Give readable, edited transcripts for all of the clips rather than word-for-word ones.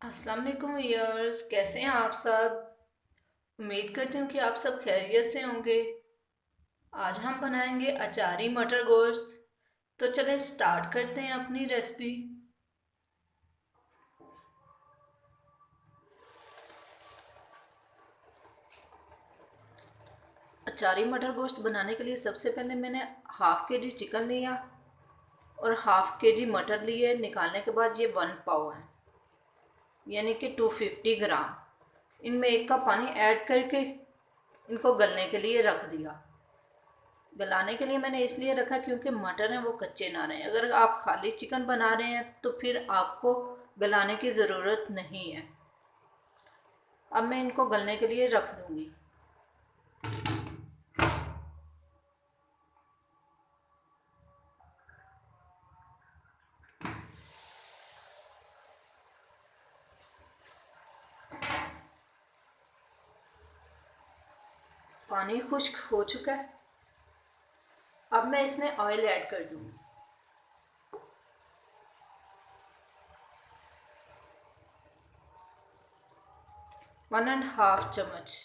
अस्सलाम वालेकुम व्यूअर्स, कैसे हैं आप सब। उम्मीद करती हूँ कि आप सब खैरियत से होंगे। आज हम बनाएंगे अचारी मटर गोश्त। तो चलें स्टार्ट करते हैं अपनी रेसिपी। अचारी मटर गोश्त बनाने के लिए सबसे पहले मैंने हाफ के जी चिकन लिया और हाफ के जी मटर लिए। निकालने के बाद ये 1 पाव है, यानी कि 250 ग्राम। इनमें 1 कप पानी ऐड करके इनको गलने के लिए रख दिया। गलाने के लिए मैंने इसलिए रखा क्योंकि मटर हैं वो कच्चे ना रहें। अगर आप खाली चिकन बना रहे हैं तो फिर आपको गलाने की ज़रूरत नहीं है। अब मैं इनको गलने के लिए रख दूंगी। पानी खुश्क हो चुका है। अब मैं इसमें ऑयल ऐड कर दूंगी। 1.5 चम्मच।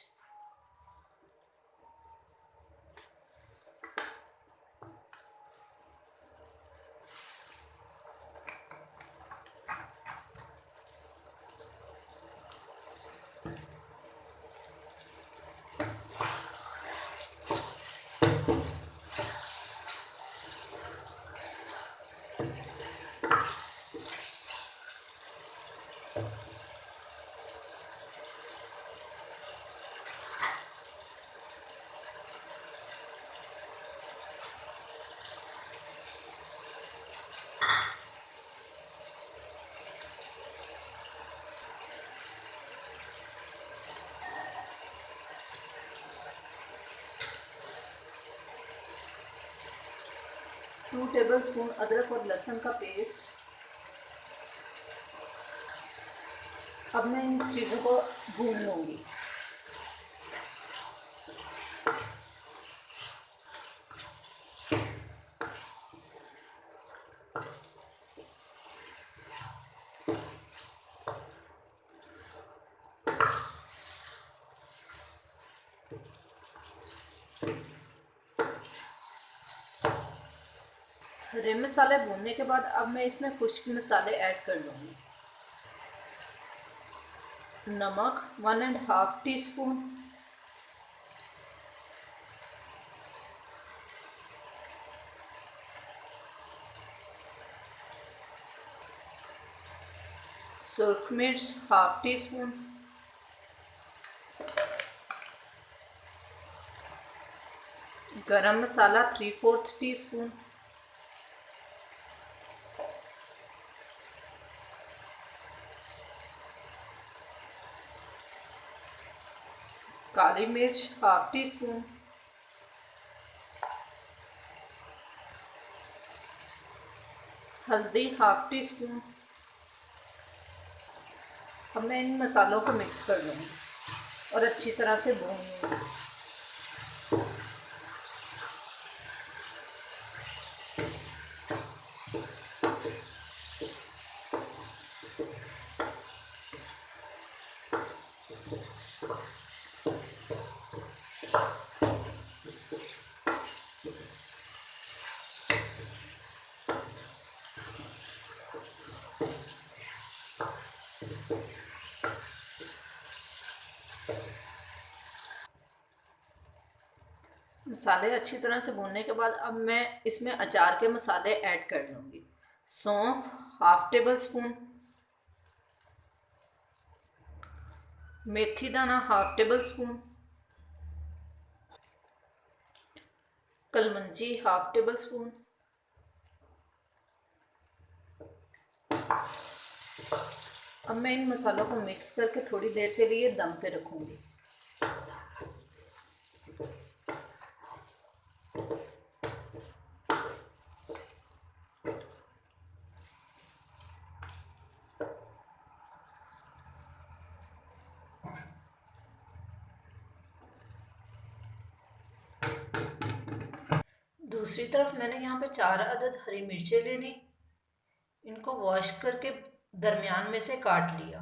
टू टेबल स्पून अदरक और लहसुन का पेस्ट। अब मैं इन चीज़ों को भून लूँगी। हरे मसाले भूनने के बाद अब मैं इसमें खुश्क मसाले ऐड कर दूँगी। नमक 1.5 टीस्पून। सुरख मिर्च हाफ टी स्पून। गरम मसाला 3/4 टीस्पून। काली मिर्च हाफ टी स्पून। हल्दी हाफ टी स्पून। अब मैं इन मसालों को मिक्स कर लूँगी और अच्छी तरह से भून लूँगी। मसाले अच्छी तरह से भूनने के बाद अब मैं इसमें अचार के मसाले ऐड कर लूँगी। सौंफ हाफ टेबल स्पून। मेथी दाना हाफ टेबल स्पून। कलमंजी हाफ टेबल स्पून। अब मैं इन मसालों को मिक्स करके थोड़ी देर के लिए दम पे रखूँगी। दूसरी तरफ मैंने यहाँ पे 4 अदद हरी मिर्चें ले ली। इनको वॉश करके दरमियान में से काट लिया।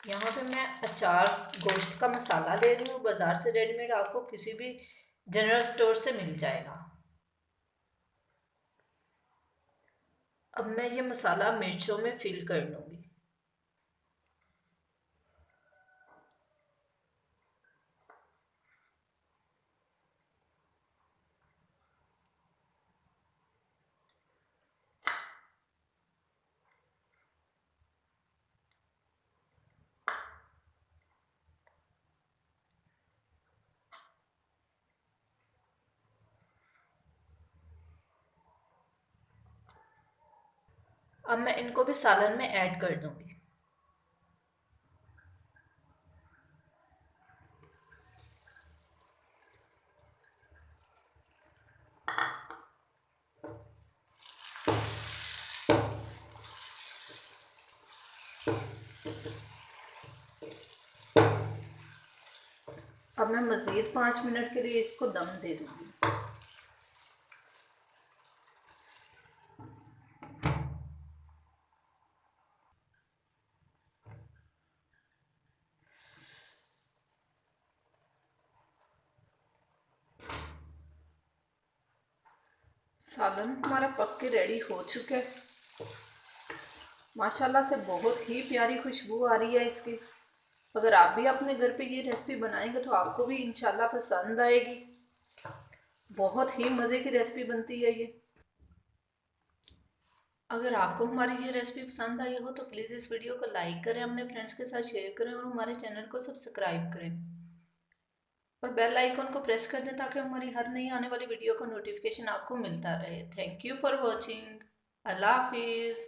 यहाँ पे मैं अचार गोश्त का मसाला ले रही हूँ, बाज़ार से रेडीमेड आपको किसी भी जनरल स्टोर से मिल जाएगा। अब मैं ये मसाला मिर्चों में फिल कर लूँगी। अब मैं इनको भी सालन में ऐड कर दूँगी। अब मैं मज़ीद 5 मिनट के लिए इसको दम दे दूँगी। सालन हमारा पक के रेडी हो चुका है। माशाल्लाह से बहुत ही प्यारी खुशबू आ रही है इसकी। अगर आप भी अपने घर पे ये रेसिपी बनाएंगे तो आपको भी इंशाल्लाह पसंद आएगी। बहुत ही मज़े की रेसिपी बनती है ये। अगर आपको हमारी ये रेसिपी पसंद आई हो तो प्लीज़ इस वीडियो को लाइक करें, अपने फ्रेंड्स के साथ शेयर करें और हमारे चैनल को सब्सक्राइब करें और बेल आइकन को प्रेस कर दें ताकि हमारी हर नई आने वाली वीडियो का नोटिफिकेशन आपको मिलता रहे। Thank you for watching. अल्लाह हाफिज़।